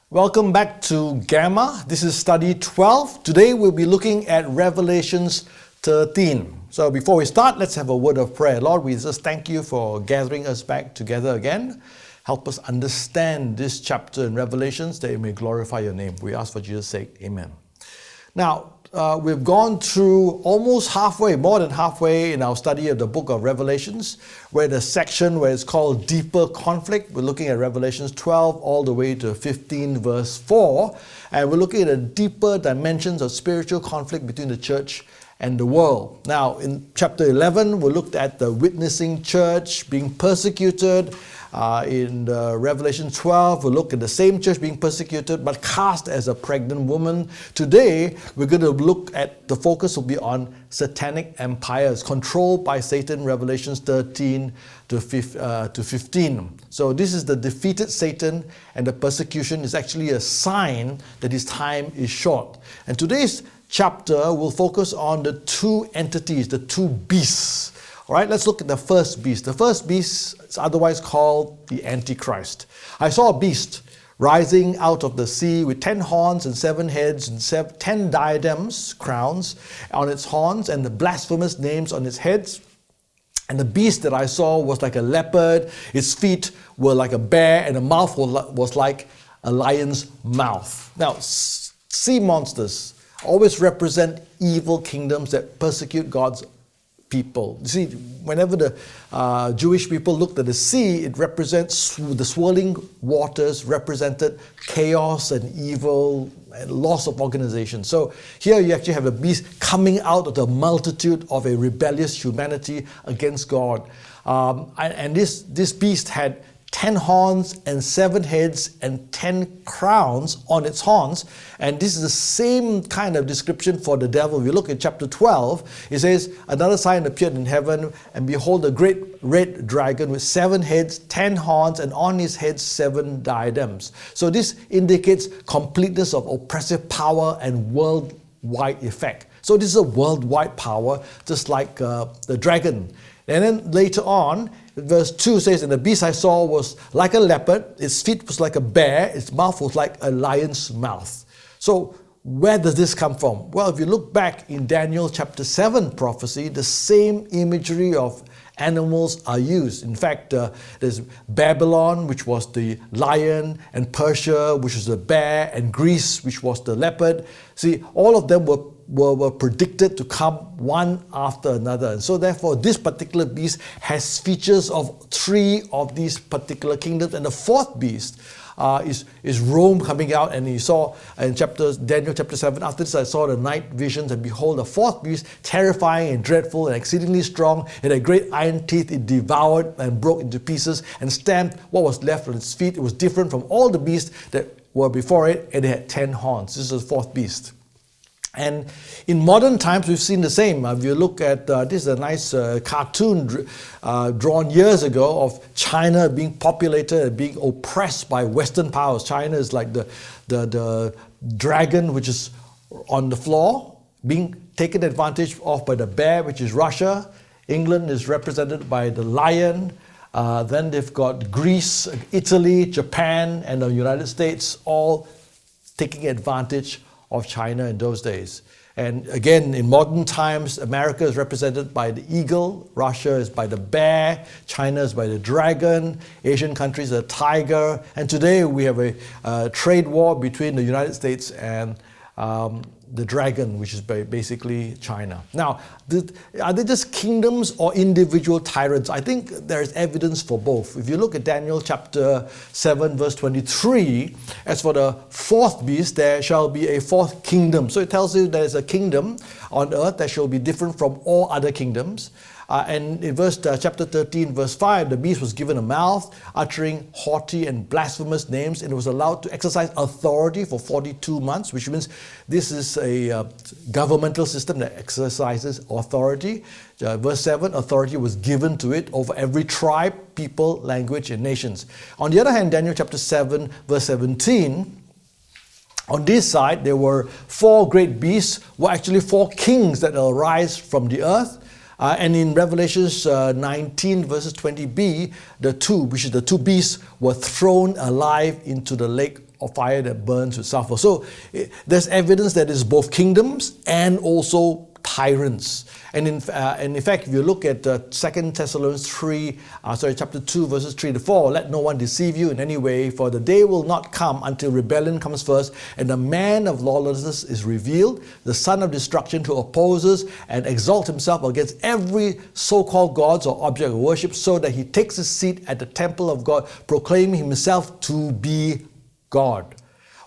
Welcome back to Gamma. This is study 12. Today we'll be looking at Revelations 13. So before we start, let's have a word of prayer. Lord, we just thank you for gathering us back together again. Help us understand this chapter in Revelations that it may glorify your name. We ask for Jesus' sake. Amen. Now, we've gone through almost halfway, more than halfway in our study of the book of Revelations, where the section where it's called Deeper Conflict. We're looking at Revelations 12 all the way to 15 verse 4. And we're looking at the deeper dimensions of spiritual conflict between the church and the world. Now, in chapter 11, we looked at the witnessing church being persecuted. In Revelation 12, we look at the same church being persecuted but cast as a pregnant woman. Today, we're going to look at, the focus will be on satanic empires controlled by Satan, Revelations 13 to 15. So this is the defeated Satan, and the persecution is actually a sign that his time is short. And today's chapter will focus on the two entities, the two beasts. All right, let's look at the first beast. The first beast is otherwise called the Antichrist. I saw a beast rising out of the sea with 10 horns and 7 heads and 10 diadems, crowns, on its horns, and the blasphemous names on its heads. And the beast that I saw was like a leopard, its feet were like a bear, and the mouth was like a lion's mouth. Now, sea monsters always represent evil kingdoms that persecute God's people. You see, whenever the Jewish people looked at the sea, it represents the swirling waters, represented chaos and evil and loss of organization. So here you actually have a beast coming out of the multitude of a rebellious humanity against God. And this beast had 10 horns and 7 heads and 10 crowns on its horns. And this is the same kind of description for the devil. If you look at chapter 12, it says, another sign appeared in heaven, and behold, a great red dragon with 7 heads, 10 horns, and on his heads 7 diadems. So this indicates completeness of oppressive power and worldwide effect. So this is a worldwide power, just like the dragon. And then later on, verse 2 says, and the beast I saw was like a leopard, its feet was like a bear, its mouth was like a lion's mouth. So where does this come from? Well, if you look back in Daniel chapter 7 prophecy, the same imagery of animals are used. In fact, there's Babylon, which was the lion, and Persia, which was the bear, and Greece, which was the leopard. See, all of them were predicted to come one after another. And so therefore, this particular beast has features of 3 of these particular kingdoms. And the fourth beast is Rome coming out. And you saw in Daniel chapter 7, after this I saw the night visions, and behold, the fourth beast, terrifying and dreadful and exceedingly strong. It had great iron teeth. It devoured and broke into pieces and stamped what was left on its feet. It was different from all the beasts that were before it, and it had 10 horns. This is the fourth beast. And in modern times, we've seen the same. If you look at, this is a nice cartoon drawn years ago of China being populated and being oppressed by Western powers. China is like the dragon, which is on the floor, being taken advantage of by the bear, which is Russia. England is represented by the lion. Then they've got Greece, Italy, Japan, and the United States, all taking advantage of China in those days. And again, in modern times, America is represented by the eagle, Russia is by the bear, China is by the dragon, Asian countries are the tiger, and today we have a trade war between the United States and the dragon, which is basically China. Now, are they just kingdoms or individual tyrants? I think there is evidence for both. If you look at Daniel chapter 7, verse 23, as for the fourth beast, there shall be a fourth kingdom. So it tells you there is a kingdom on earth that shall be different from all other kingdoms. And in chapter 13, verse 5, the beast was given a mouth, uttering haughty and blasphemous names, and it was allowed to exercise authority for 42 months, which means this is a governmental system that exercises authority. Verse 7, authority was given to it over every tribe, people, language, and nations. On the other hand, Daniel chapter 7, verse 17, on this side, there were 4 great beasts, were actually 4 kings that arise from the earth. And in Revelation 19 verses 20b, the two beasts were thrown alive into the lake of fire that burns with sulfur. So there's evidence that it's both kingdoms and also tyrants. And in fact, if you look at 2 Thessalonians chapter 2, verses 3 to 4, let no one deceive you in any way, for the day will not come until rebellion comes first, and the man of lawlessness is revealed, the son of destruction, who opposes and exalts himself against every so-called gods or object of worship, so that he takes his seat at the temple of God, proclaiming himself to be God.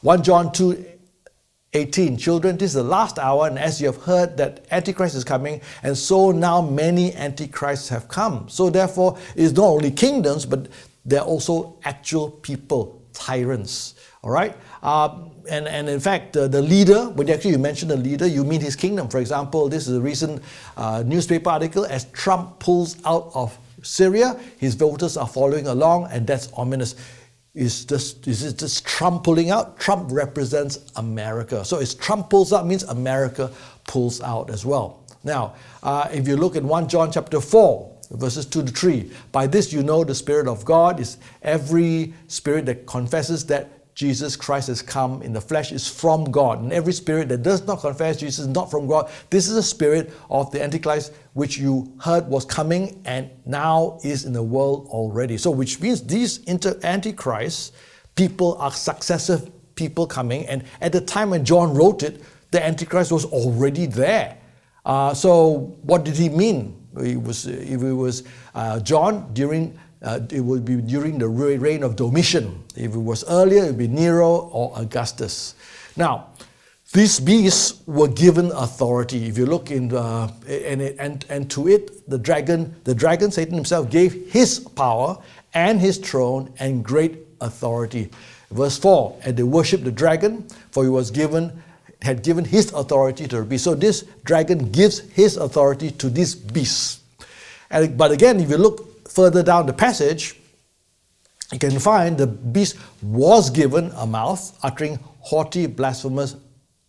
1 John 2:18, children, this is the last hour, and as you have heard that Antichrist is coming, and so now many Antichrists have come. So therefore, it is not only kingdoms, but they're also actual people, tyrants. All right? And in fact, the leader, when you mention the leader, you mean his kingdom. For example, this is a recent newspaper article. As Trump pulls out of Syria, his voters are following along, and that's ominous. Is this Trump pulling out? Trump represents America. So as Trump pulls out, means America pulls out as well. Now, if you look at 1 John chapter 4, verses 2 to 3, by this you know the Spirit of God is every spirit that confesses that Jesus Christ has come in the flesh is from God. And every spirit that does not confess Jesus is not from God. This is the spirit of the Antichrist, which you heard was coming and now is in the world already. So which means these Antichrists people are successive people coming. And at the time when John wrote it, the Antichrist was already there. So what did he mean? If it was John it would be during the reign of Domitian. If it was earlier, it would be Nero or Augustus. Now, these beasts were given authority. If you look in and to it, the dragon, Satan himself, gave his power and his throne and great authority. Verse 4, and they worshipped the dragon, for he had given his authority to the beast. So this dragon gives his authority to these beasts. But again, if you look further down the passage, you can find the beast was given a mouth, uttering haughty, blasphemous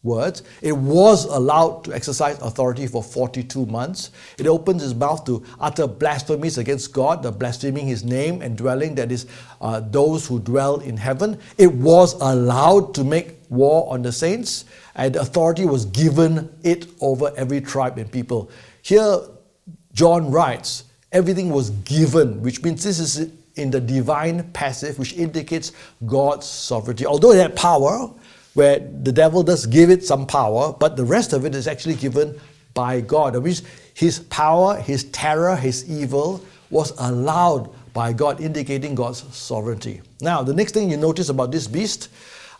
words. It was allowed to exercise authority for 42 months. It opens its mouth to utter blasphemies against God, the blaspheming his name and dwelling, that is, those who dwell in heaven. It was allowed to make war on the saints, and authority was given it over every tribe and people. Here, John writes, everything was given, which means this is in the divine passive, which indicates God's sovereignty. Although it had power, where the devil does give it some power, but the rest of it is actually given by God. That means his power, his terror, his evil was allowed by God, indicating God's sovereignty. Now, the next thing you notice about this beast,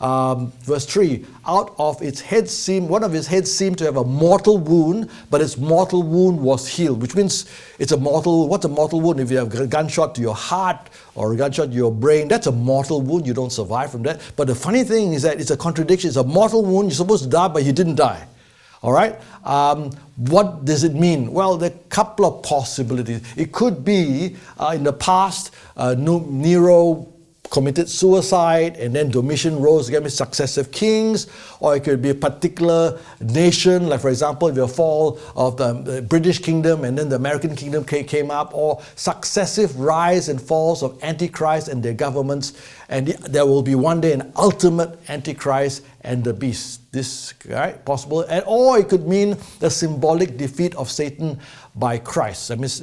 verse 3, out of its head one of its heads seemed to have a mortal wound, but its mortal wound was healed, which means what's a mortal wound? If you have a gunshot to your heart or a gunshot to your brain, that's a mortal wound. You don't survive from that. But the funny thing is that it's a contradiction. It's a mortal wound. You're supposed to die, but you didn't die. All right? What does it mean? Well, there are a couple of possibilities. It could be in the past, Nero committed suicide, and then Domitian rose against successive kings, or it could be a particular nation, like for example, the fall of the British kingdom and then the American kingdom came up, or successive rise and falls of Antichrist and their governments, and there will be one day an ultimate Antichrist and the beast. This, right, possible, or it could mean the symbolic defeat of Satan by Christ. That means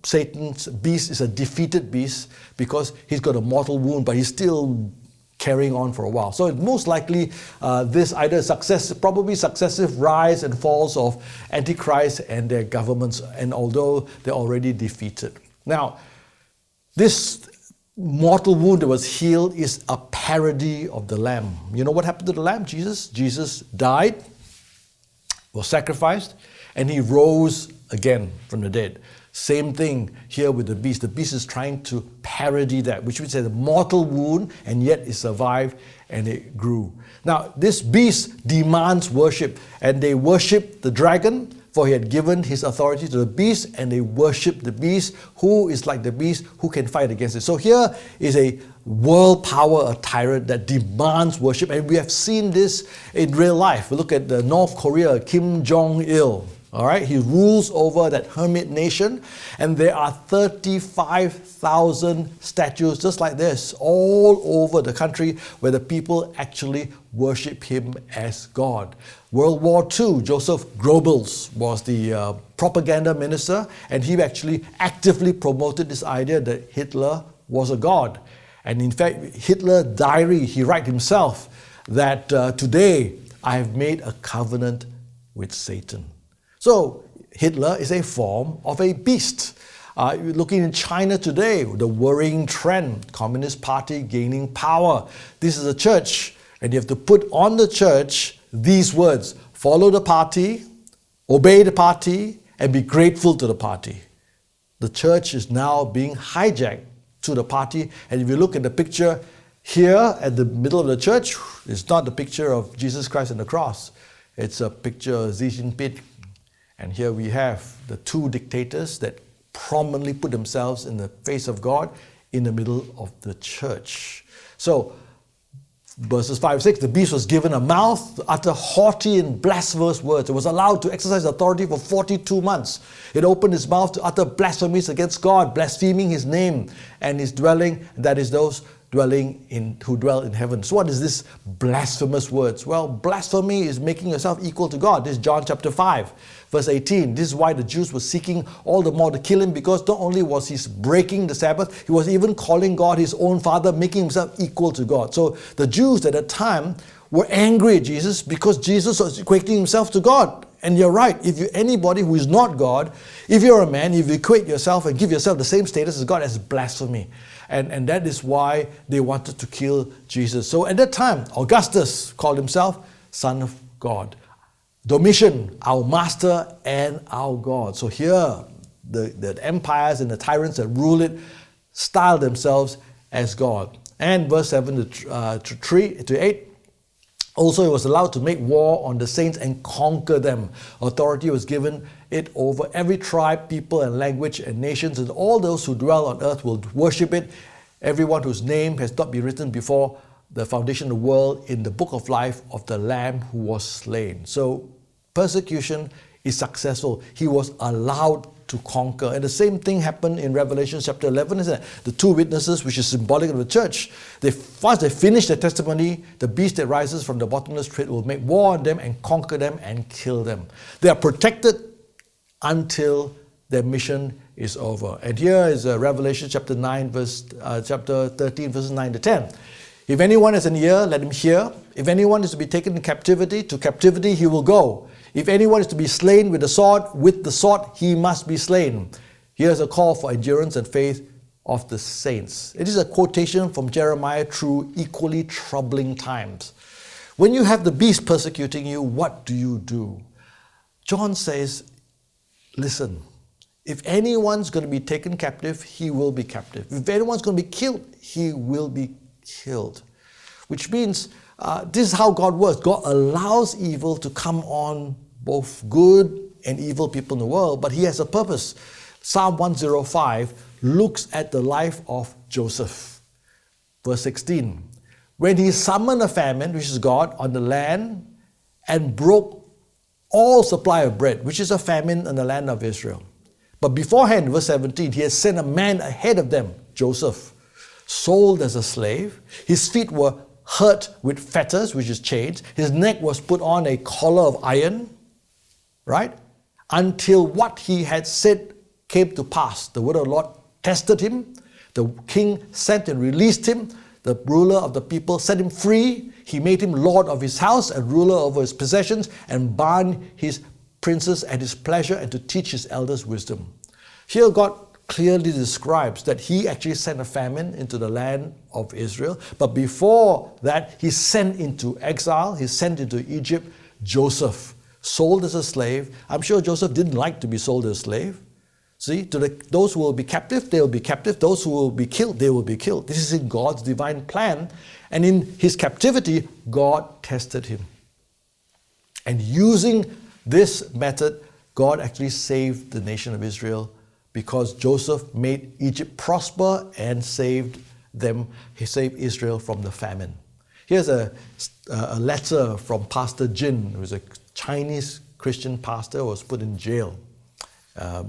Satan's beast is a defeated beast because he's got a mortal wound, but he's still carrying on for a while. So it's most likely this either probably successive rise and falls of Antichrist and their governments, and although they're already defeated. Now, this mortal wound that was healed is a parody of the Lamb. You know what happened to the Lamb? Jesus died, was sacrificed, and he rose again from the dead. Same thing here with the beast. The beast is trying to parody that, which means it's a mortal wound, and yet it survived and it grew. Now, this beast demands worship, and they worship the dragon, for he had given his authority to the beast, and they worship the beast, who is like the beast, who can fight against it. So here is a world power, a tyrant that demands worship, and we have seen this in real life. We look at the North Korea, Kim Jong-il. All right, he rules over that hermit nation, and there are 35,000 statues just like this all over the country where the people actually worship him as God. World War II, Joseph Goebbels was the propaganda minister, and he actually actively promoted this idea that Hitler was a god. And in fact, Hitler's diary, he writes himself that today I have made a covenant with Satan. So Hitler is a form of a beast. Looking in China today, the worrying trend, Communist Party gaining power. This is a church, and you have to put on the church these words: follow the party, obey the party, and be grateful to the party. The church is now being hijacked to the party. And if you look at the picture here at the middle of the church, it's not the picture of Jesus Christ on the cross. It's a picture of Xi Jinping. And here we have the two dictators that prominently put themselves in the face of God in the middle of the church. So, verses 5 and 6, the beast was given a mouth to utter haughty and blasphemous words. It was allowed to exercise authority for 42 months. It opened its mouth to utter blasphemies against God, blaspheming his name and his dwelling, that is those who dwell in heaven. So what is this blasphemous words? Well, blasphemy is making yourself equal to God. This is John chapter 5, verse 18. This is why the Jews were seeking all the more to kill him, because not only was he breaking the Sabbath, he was even calling God his own father, making himself equal to God. So the Jews at that time were angry at Jesus because Jesus was equating himself to God. And you're right, if you're anybody who is not God, if you're a man, if you equate yourself and give yourself the same status as God, as blasphemy. And that is why they wanted to kill Jesus. So at that time, Augustus called himself Son of God. Domitian, our master and our God. So here, the empires and the tyrants that rule it style themselves as God. And verse 7 to 8, also, he was allowed to make war on the saints and conquer them. Authority was given it over every tribe, people, and language and nations, and all those who dwell on earth will worship it. Everyone whose name has not been written before the foundation of the world in the book of life of the Lamb who was slain. So, persecution is successful. He was allowed to conquer. And the same thing happened in Revelation chapter 11, isn't it? The two witnesses, which is symbolic of the church, once they finish their testimony, the beast that rises from the bottomless pit will make war on them and conquer them and kill them. They are protected until their mission is over. And here is Revelation chapter 13, verses 9 to 10. If anyone has an ear, let him hear. If anyone is to be taken to captivity he will go. If anyone is to be slain with the sword he must be slain. Here's a call for endurance and faith of the saints. It is a quotation from Jeremiah through equally troubling times. When you have the beast persecuting you, what do you do? John says, listen, if anyone's going to be taken captive, he will be captive. If anyone's going to be killed, he will be killed. Which means this is how God works. God allows evil to come on both good and evil people in the world, but he has a purpose. Psalm 105 looks at the life of Joseph. Verse 16. When he summoned a famine, which is God, on the land and broke all supply of bread, which is a famine in the land of Israel. But beforehand, verse 17, he has sent a man ahead of them, Joseph, sold as a slave. His feet were hurt with fetters, which is chains. His neck was put on a collar of iron, right? Until what he had said came to pass. The word of the Lord tested him. The king sent and released him. The ruler of the people set him free. He made him lord of his house and ruler over his possessions, and bound his princes at his pleasure, and to teach his elders wisdom. Here God clearly describes that he actually sent a famine into the land of Israel. But before that, he sent into exile, he sent into Egypt Joseph, sold as a slave. I'm sure Joseph didn't like to be sold as a slave. See, those who will be captive, they will be captive. Those who will be killed, they will be killed. This is in God's divine plan. And in his captivity, God tested him. And using this method, God actually saved the nation of Israel, because Joseph made Egypt prosper and saved them. He saved Israel from the famine. Here's a letter from Pastor Jin, who is a Chinese Christian pastor, was put in jail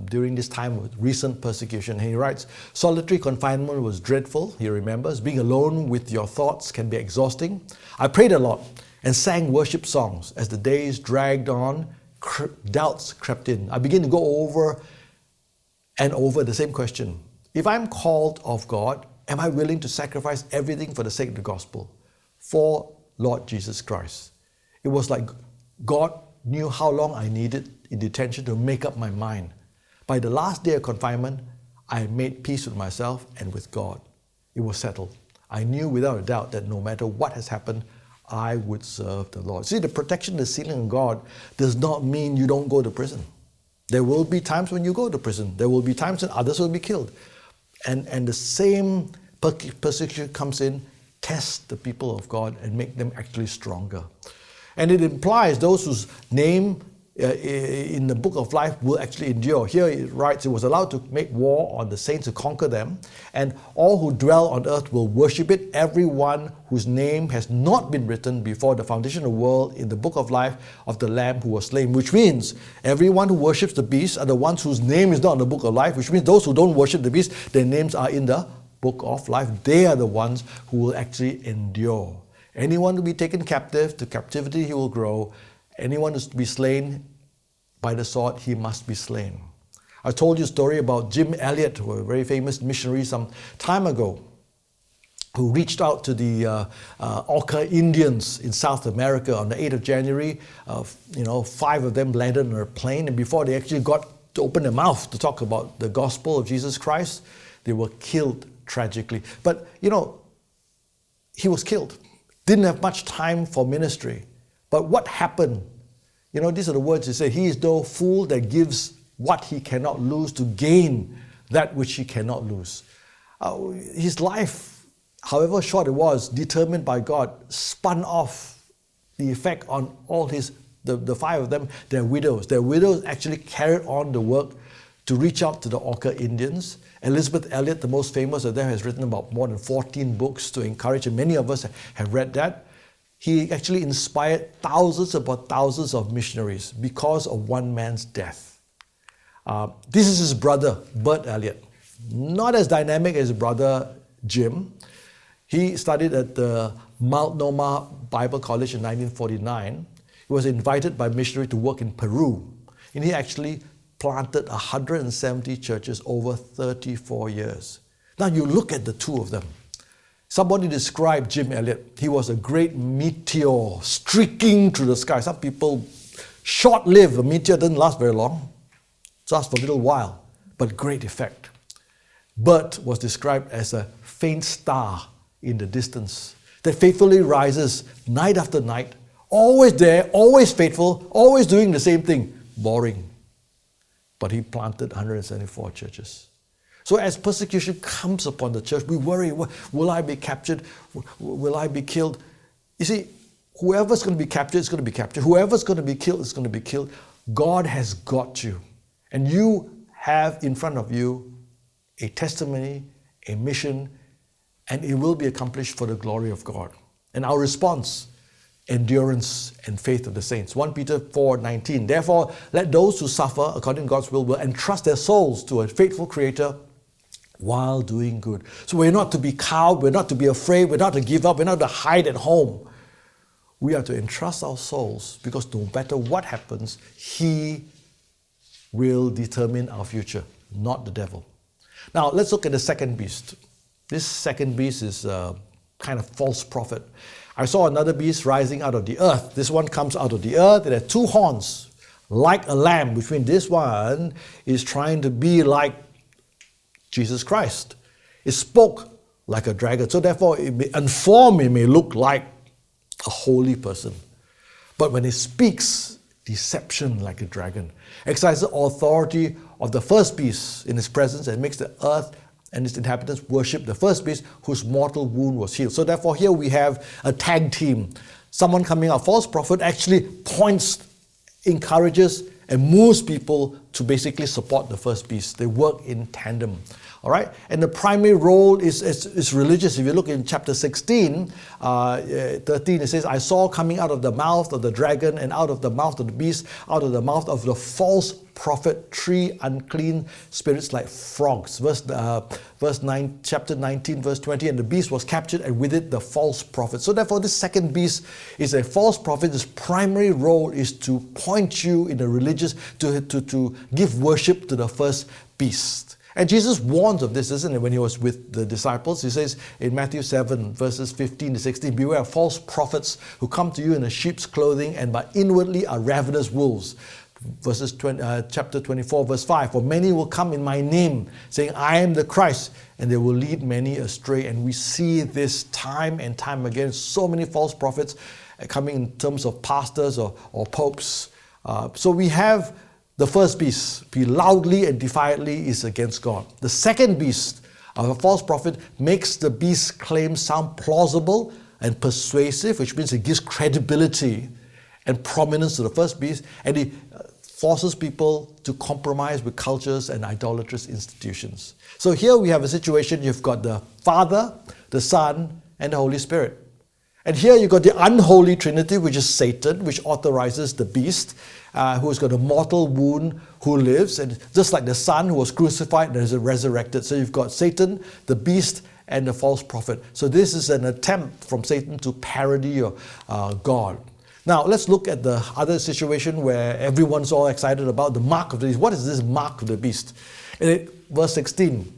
during this time of recent persecution. He writes, "Solitary confinement was dreadful," he remembers. "Being alone with your thoughts can be exhausting. I prayed a lot and sang worship songs. As the days dragged on, doubts crept in. I began to go over and over the same question. If I'm called of God, am I willing to sacrifice everything for the sake of the gospel? For Lord Jesus Christ." It was like God knew how long I needed in detention to make up my mind. By the last day of confinement, I had made peace with myself and with God. It was settled. I knew without a doubt that no matter what has happened, I would serve the Lord. See, the protection, the sealing of God does not mean you don't go to prison. There will be times when you go to prison. There will be times when others will be killed. And the same persecution comes in, tests the people of God and make them actually stronger. And it implies those whose name in the book of life will actually endure. Here it writes, "It was allowed to make war on the saints to conquer them, and all who dwell on earth will worship it, everyone whose name has not been written before the foundation of the world in the book of life of the Lamb who was slain," which means everyone who worships the beast are the ones whose name is not in the book of life, which means those who don't worship the beast, their names are in the book of life. They are the ones who will actually endure. Anyone to be taken captive, to captivity he will grow. Anyone who is to be slain by the sword, he must be slain. I told you a story about Jim Elliot, who was a very famous missionary some time ago, who reached out to the Auca Indians in South America on the 8th of January. 5 of them landed on a plane, and before they actually got to open their mouth to talk about the gospel of Jesus Christ, they were killed tragically. But, he was killed. Didn't have much time for ministry. But what happened? These are the words he said. "He is no fool that gives what he cannot lose to gain that which he cannot lose." His life, however short it was, determined by God, spun off the effect on all the 5 of them, their widows. Their widows actually carried on the work to reach out to the Auca Indians. Elizabeth Elliot, the most famous of them, has written about more than 14 books to encourage, and many of us have read that. He actually inspired thousands upon thousands of missionaries because of one man's death. This is his brother, Bert Elliot. Not as dynamic as his brother Jim. He studied at the Multnomah Bible College in 1949. He was invited by missionary to work in Peru, and he actually planted 170 churches over 34 years. Now you look at the two of them. Somebody described Jim Elliot. He was a great meteor streaking through the sky. Some people, short-lived, a meteor doesn't last very long. It lasts for a little while, but great effect. Bert was described as a faint star in the distance that faithfully rises night after night, always there, always faithful, always doing the same thing. Boring. But he planted 174 churches. So as persecution comes upon the church, we worry, will I be captured? Will I be killed? You see, whoever's going to be captured is going to be captured. Whoever's going to be killed is going to be killed. God has got you. And you have in front of you a testimony, a mission, and it will be accomplished for the glory of God. And our response, endurance and faith of the saints. 1 Peter 4:19. "Therefore, let those who suffer according to God's will entrust their souls to a faithful Creator while doing good." So we're not to be cowed, we're not to be afraid, we're not to give up, we're not to hide at home. We are to entrust our souls because no matter what happens, He will determine our future, not the devil. Now, let's look at the second beast. This second beast is a kind of false prophet. I saw another beast rising out of the earth. This one comes out of the earth. It has 2 horns, like a lamb, which means this one is trying to be like Jesus Christ. It spoke like a dragon. So therefore, in form, it may look like a holy person. But when it speaks, deception like a dragon. Exercises authority of the first beast in his presence and makes the earth and its inhabitants worship the first beast whose mortal wound was healed. So therefore here we have a tag team. Someone coming out, false prophet, actually points, encourages, and moves people to basically support the first beast. They work in tandem. All right, and the primary role is religious. If you look in chapter 16, 13, it says, I saw coming out of the mouth of the dragon and out of the mouth of the beast, out of the mouth of the false prophet, 3 unclean spirits like frogs. Verse 9, chapter 19, verse 20, and the beast was captured, and with it the false prophet. So therefore, this second beast is a false prophet. His primary role is to point you in the religious, to give worship to the first beast. And Jesus warns of this, isn't it, when he was with the disciples? He says in Matthew 7, verses 15 to 16, beware of false prophets who come to you in a sheep's clothing and but inwardly are ravenous wolves. Chapter 24, verse 5, for many will come in my name, saying, I am the Christ, and they will lead many astray. And we see this time and time again, so many false prophets coming in terms of pastors or popes. So we have the first beast, be loudly and defiantly is against God. The second beast of a false prophet makes the beast's claims sound plausible and persuasive, which means it gives credibility and prominence to the first beast, and it forces people to compromise with cultures and idolatrous institutions. So here we have a situation, you've got the Father, the Son, and the Holy Spirit. And here you've got the unholy Trinity, which is Satan, which authorizes the beast, who's got a mortal wound, who lives, and just like the Son who was crucified and is resurrected. So you've got Satan, the beast, and the false prophet. So this is an attempt from Satan to parody God. Now let's look at the other situation where everyone's all excited about the mark of the beast. What is this mark of the beast? Verse 16.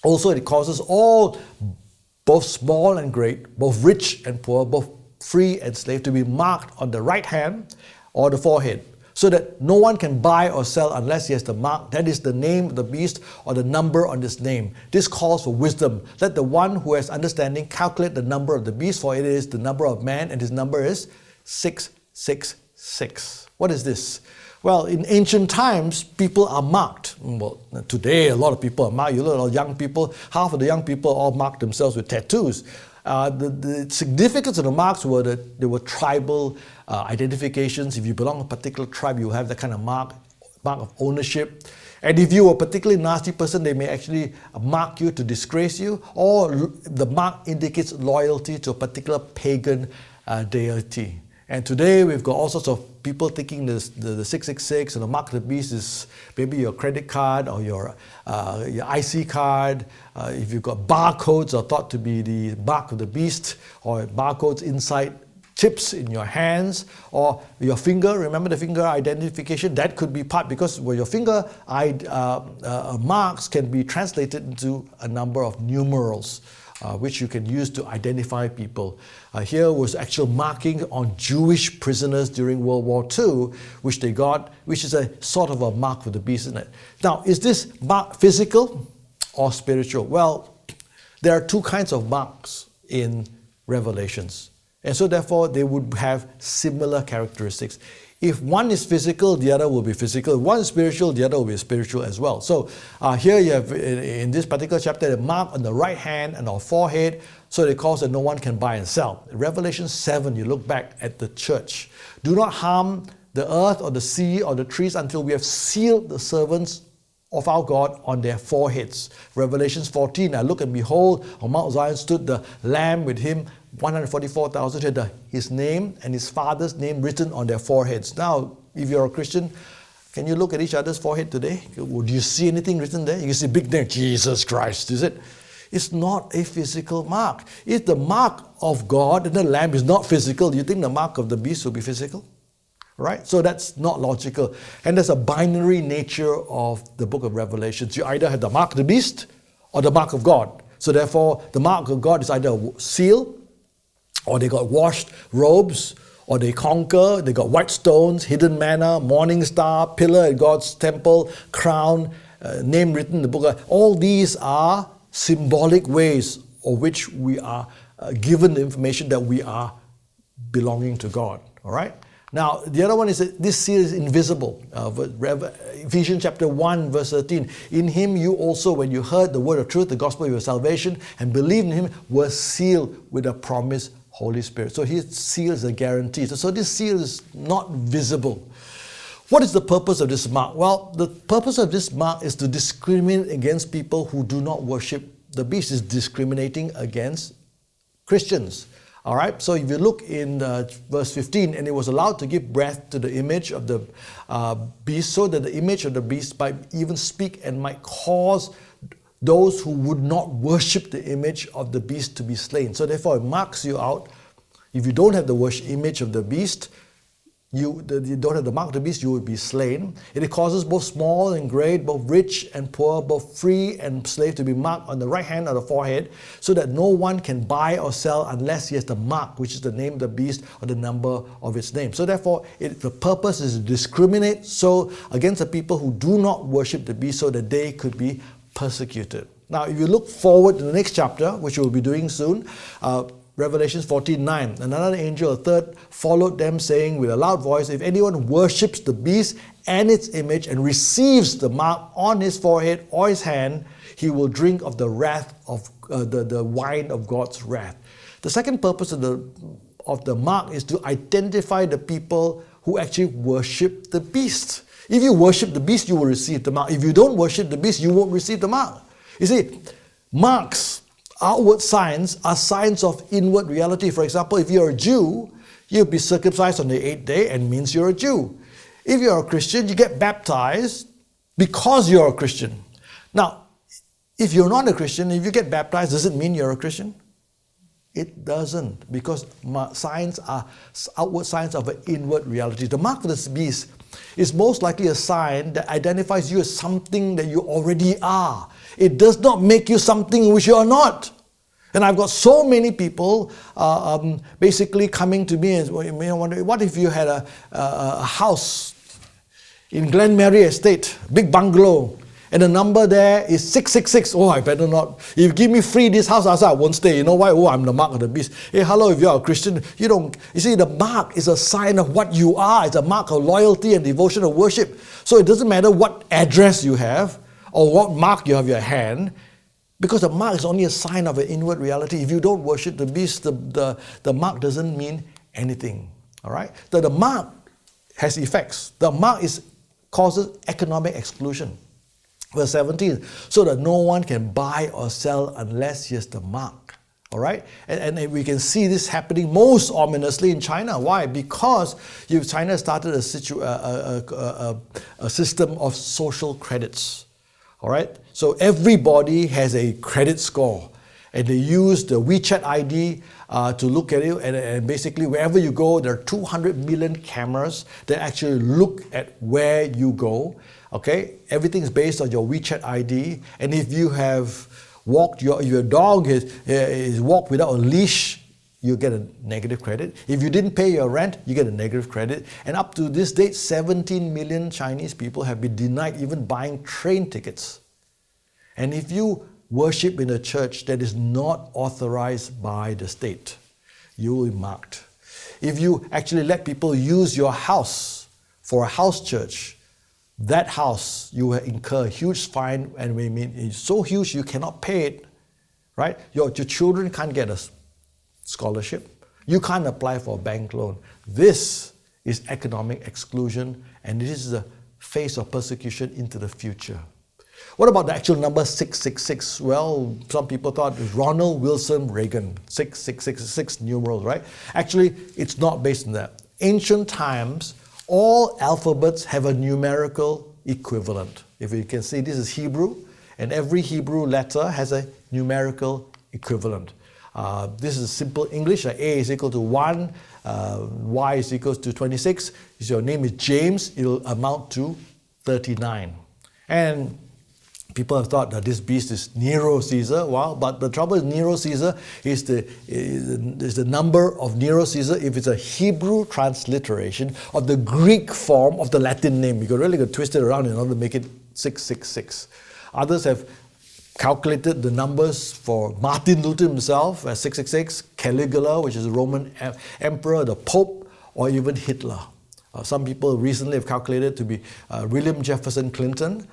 Also it causes all, both small and great, both rich and poor, both free and slave, to be marked on the right hand or the forehead, so that no one can buy or sell unless he has the mark, that is the name of the beast or the number on his name. This calls for wisdom. Let the one who has understanding calculate the number of the beast, for it is the number of man, and his number is 666. What is this? Well, in ancient times, people are marked. Well, today a lot of people are marked. You look at young people, half of the young people all mark themselves with tattoos. The significance of the marks were that they were tribal identifications. If you belong to a particular tribe, you have that kind of mark of ownership. And if you were a particularly nasty person, they may actually mark you to disgrace you, or the mark indicates loyalty to a particular pagan deity. And today we've got all sorts of people thinking the 666 and the mark of the beast is maybe your credit card or your IC card. If you've got barcodes are thought to be the mark of the beast, or barcodes inside chips in your hands, or your finger. Remember the finger identification? That could be part, because your finger marks can be translated into a number of numerals, which you can use to identify people. Here was actual marking on Jewish prisoners during World War II, which they got, which is a sort of a mark of the beast, isn't it? Now, is this mark physical or spiritual? Well, there are two kinds of marks in Revelations, and so therefore they would have similar characteristics. If one is physical, the other will be physical. If one is spiritual, the other will be spiritual as well. So here you have, in this particular chapter, a mark on the right hand and our forehead, so they cause that no one can buy and sell. In Revelation 7, you look back at the church. Do not harm the earth or the sea or the trees until we have sealed the servants of our God on their foreheads. Revelation 14, I look and behold, on Mount Zion stood the Lamb, with him 144,000 had his name and his father's name written on their foreheads. Now, if you're a Christian, can you look at each other's forehead today? Would you see anything written there? You see a big name, Jesus Christ, is it? It's not a physical mark. If the mark of God and the Lamb is not physical, do you think the mark of the beast will be physical? Right? So that's not logical. And there's a binary nature of the book of Revelations. You either have the mark of the beast or the mark of God. So therefore, the mark of God is either a seal, or they got washed robes, or they conquer, they got white stones, hidden manna, morning star, pillar at God's temple, crown, name written in the book. All these are symbolic ways of which we are given the information that we are belonging to God. All right? Now, the other one is that this seal is invisible. Ephesians chapter 1, verse 13. In him you also, when you heard the word of truth, the gospel of your salvation, and believed in him, were sealed with a promised Holy Spirit. So his seal is a guarantee. So this seal is not visible. What is the purpose of this mark? Well, the purpose of this mark is to discriminate against people who do not worship the beast. It's discriminating against Christians. All right, so if you look in verse 15, and it was allowed to give breath to the image of the beast, so that the image of the beast might even speak and might cause those who would not worship the image of the beast to be slain. So therefore, it marks you out. If you don't have the image of the beast, you don't have the mark of the beast, you will be slain. It causes both small and great, both rich and poor, both free and slave to be marked on the right hand or the forehead, so that no one can buy or sell unless he has the mark, which is the name of the beast or the number of its name. So therefore, the purpose is to discriminate against the people who do not worship the beast, so that they could be persecuted. Now, if you look forward to the next chapter, which we'll be doing soon, Revelation 14:9, another angel, a third, followed them, saying with a loud voice, if anyone worships the beast and its image and receives the mark on his forehead or his hand, he will drink of the wrath of the wine of God's wrath. The second purpose of the mark is to identify the people who actually worship the beast. If you worship the beast, you will receive the mark. If you don't worship the beast, you won't receive the mark. You see, marks, outward signs, are signs of inward reality. For example, if you're a Jew, you'll be circumcised on the 8th day and means you're a Jew. If you're a Christian, you get baptized because you're a Christian. Now, if you're not a Christian, if you get baptized, does it mean you're a Christian? It doesn't, because signs are outward signs of an inward reality. The mark of the beast is most likely a sign that identifies you as something that you already are. It does not make you something which you are not. And I've got so many people basically coming to me and wondering, what if you had a house in Glenmary Estate, big bungalow, and the number there is 666. Oh, I better not. If you give me free this house, I won't stay. You know why? Oh, I'm the mark of the beast. Hey, hello, if you're a Christian, you see, the mark is a sign of what you are. It's a mark of loyalty and devotion and worship. So it doesn't matter what address you have or what mark you have in your hand, because the mark is only a sign of an inward reality. If you don't worship the beast, the mark doesn't mean anything. All right? The mark has effects. The mark causes economic exclusion. Verse 17, so that no one can buy or sell unless he has the mark. All right? And we can see this happening most ominously in China. Why? Because China started a system of social credits. All right? So everybody has a credit score. And they use the WeChat ID to look at it. And basically, wherever you go, there are 200 million cameras that actually look at where you go. Okay, everything is based on your WeChat ID, and if you have walked your dog is walked without a leash, you get a negative credit. If you didn't pay your rent, you get a negative credit. And up to this date, 17 million Chinese people have been denied even buying train tickets. And if you worship in a church that is not authorized by the state, you will be marked. If you actually let people use your house for a house church, that house, you will incur a huge fine, and it's so huge you cannot pay it, right? Your children can't get a scholarship. You can't apply for a bank loan. This is economic exclusion, and this is the face of persecution into the future. What about the actual number 666? Well, some people thought it was Ronald Wilson Reagan, 666 numerals, right? Actually, it's not based on that. Ancient times, all alphabets have a numerical equivalent. If you can see, this is Hebrew, and every Hebrew letter has a numerical equivalent. This is simple English. A is equal to 1, Y is equal to 26. If your name is James, it will amount to 39. And people have thought that this beast is Nero Caesar. Well, but the trouble is Nero Caesar is the number of Nero Caesar if it's a Hebrew transliteration of the Greek form of the Latin name. You could really twist it around in order to make it 666. Others have calculated the numbers for Martin Luther himself as 666, Caligula, which is a Roman emperor, the Pope, or even Hitler. Some people recently have calculated to be William Jefferson Clinton.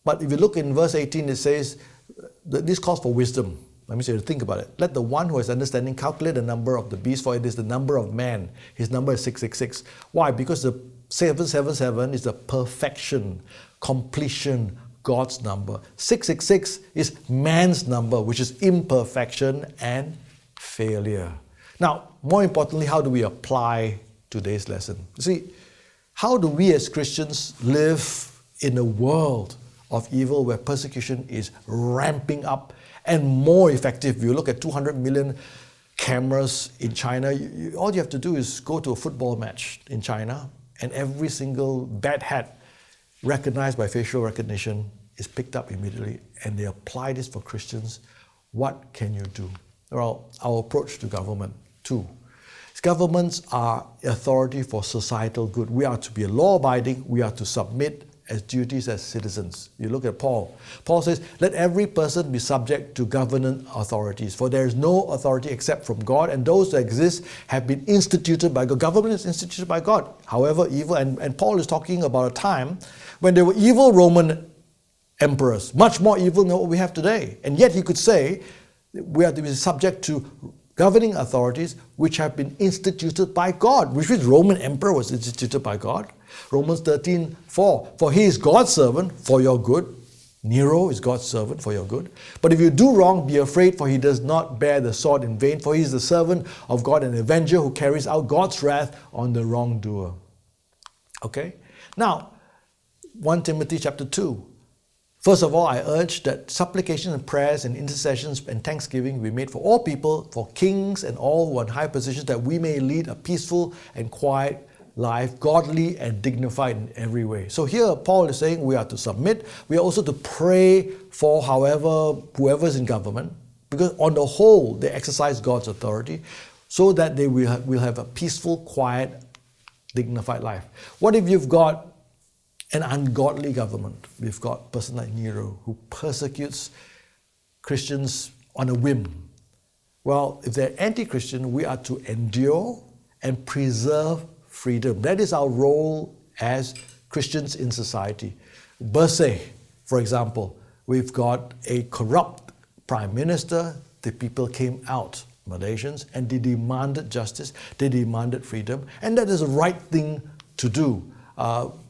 But if you look in verse 18, it says, that this calls for wisdom. Let me say, think about it. Let the one who has understanding calculate the number of the beast, for it is the number of man. His number is 666. Why? Because the 777 is the perfection, completion, God's number. 666 is man's number, which is imperfection and failure. Now, more importantly, how do we apply today's lesson? You see, how do we as Christians live in a world of evil where persecution is ramping up and more effective? If you look at 200 million cameras in China, all you have to do is go to a football match in China, and every single bad hat recognized by facial recognition is picked up immediately, and they apply this for Christians. What can you do? Well, our approach to government, too. Governments are authority for societal good. We are to be law-abiding. We are to submit as duties as citizens. You look at Paul. Paul says, let every person be subject to government authorities, for there is no authority except from God, and those that exist have been instituted by God. Government is instituted by God, however evil. And Paul is talking about a time when there were evil Roman emperors, much more evil than what we have today. And yet he could say, we are to be subject to governing authorities which have been instituted by God, which means Roman emperor was instituted by God. Romans 13:4, for he is God's servant for your good. Nero is God's servant for your good. But if you do wrong, be afraid, for he does not bear the sword in vain, for he is the servant of God, an avenger who carries out God's wrath on the wrongdoer. Okay? Now, 1 Timothy chapter 2. First of all, I urge that supplications and prayers and intercessions and thanksgiving be made for all people, for kings and all who are in high positions, that we may lead a peaceful and quiet life, godly and dignified in every way. So here Paul is saying we are to submit. We are also to pray for whoever is in government, because on the whole they exercise God's authority, so that they will have a peaceful, quiet, dignified life. What if you've got an ungodly government? We've got a person like Nero who persecutes Christians on a whim. Well, if they're anti-Christian, we are to endure and preserve freedom. That is our role as Christians in society. Bersih, for example, we've got a corrupt prime minister. The people came out, Malaysians, and they demanded justice. They demanded freedom, and that is the right thing to do.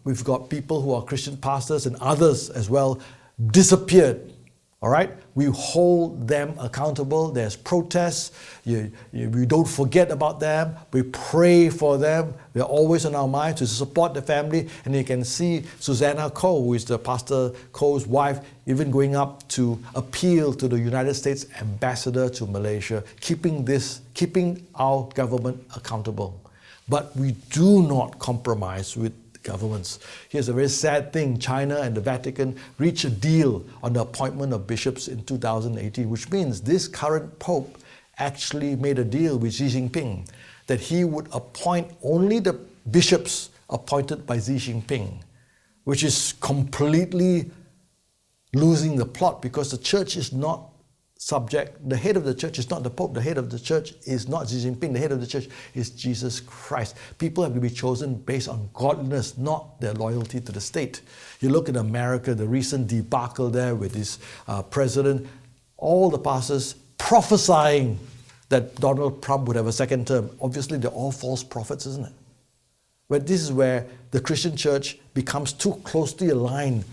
We've got people who are Christian pastors and others as well disappeared. All right? We hold them accountable. There's protests. We don't forget about them. We pray for them. They're always on our minds to support the family. And you can see Susanna Koh, who is the Pastor Koh's wife, even going up to appeal to the United States ambassador to Malaysia, keeping our government accountable. But we do not compromise with governments. Here's a very sad thing. China and the Vatican reached a deal on the appointment of bishops in 2018, which means this current Pope actually made a deal with Xi Jinping that he would appoint only the bishops appointed by Xi Jinping, which is completely losing the plot, because the church is not subject. The head of the church is not the Pope. The head of the church is not Xi Jinping. The head of the church is Jesus Christ. People have to be chosen based on godliness, not their loyalty to the state. You look at America, the recent debacle there with this president, all the pastors prophesying that Donald Trump would have a second term. Obviously, they're all false prophets, isn't it? But this is where the Christian church becomes too closely aligned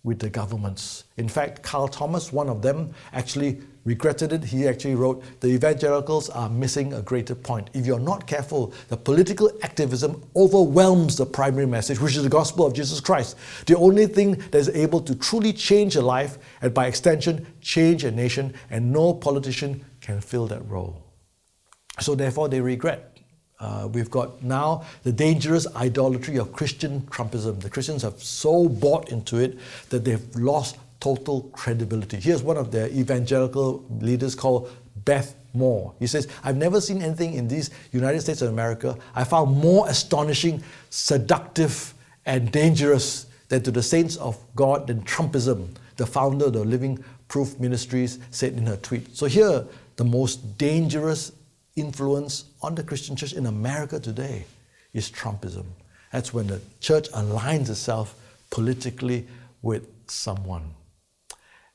with the governments. In fact, Carl Thomas, one of them, actually regretted it. He actually wrote, the evangelicals are missing a greater point. If you're not careful, the political activism overwhelms the primary message, which is the gospel of Jesus Christ. The only thing that is able to truly change a life, and by extension, change a nation, and no politician can fill that role. So therefore, they regret. We've got now the dangerous idolatry of Christian Trumpism. The Christians have so bought into it that they've lost total credibility. Here's one of their evangelical leaders called Beth Moore. He says, I've never seen anything in these United States of America I found more astonishing, seductive, and dangerous than to the saints of God than Trumpism, the founder of the Living Proof Ministries said in her tweet. So here, the most dangerous influence on the Christian church in America today is Trumpism. That's when the church aligns itself politically with someone.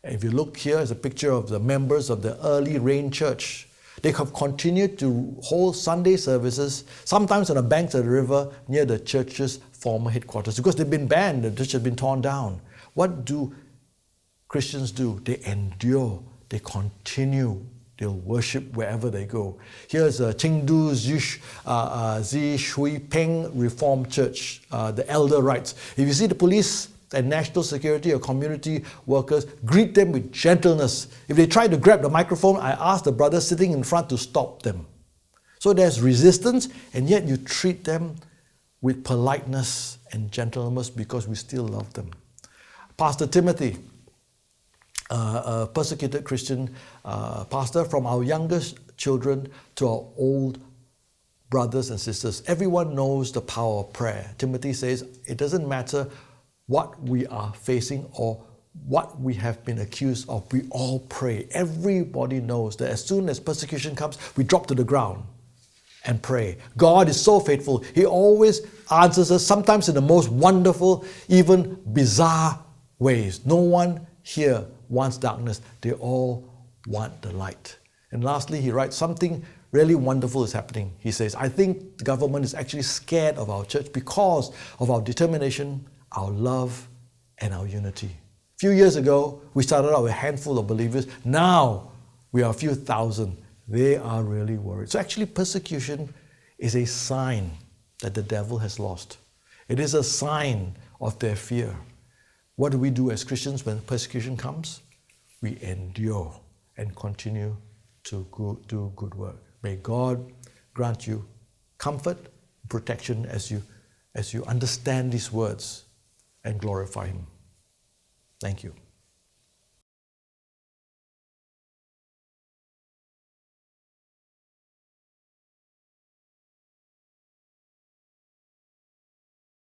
If you look here, is a picture of the members of the early Rain Church. They have continued to hold Sunday services, sometimes on the banks of the river near the church's former headquarters, because they've been banned, the church has been torn down. What do Christians do? They endure, they continue, they'll worship wherever they go. Here's Chengdu Zi Shui Peng Reformed Church, the elder writes, if you see the police and national security or community workers, greet them with gentleness. If they try to grab the microphone, I ask the brothers sitting in front to stop them. So there's resistance, and yet you treat them with politeness and gentleness because we still love them. Pastor Timothy, a persecuted Christian pastor, from our youngest children to our old brothers and sisters, everyone knows the power of prayer. Timothy says, it doesn't matter what we are facing or what we have been accused of, we all pray. Everybody knows that as soon as persecution comes, we drop to the ground and pray. God is so faithful. He always answers us, sometimes in the most wonderful, even bizarre ways. No one here wants darkness. They all want the light. And lastly, he writes, something really wonderful is happening. He says, I think the government is actually scared of our church because of our determination, our love, and our unity. A few years ago, we started out with a handful of believers. Now, we are a few thousand. They are really worried. So actually, persecution is a sign that the devil has lost. It is a sign of their fear. What do we do as Christians when persecution comes? We endure and continue to do good work. May God grant you comfort, protection as you understand these words and glorify Him. Thank you.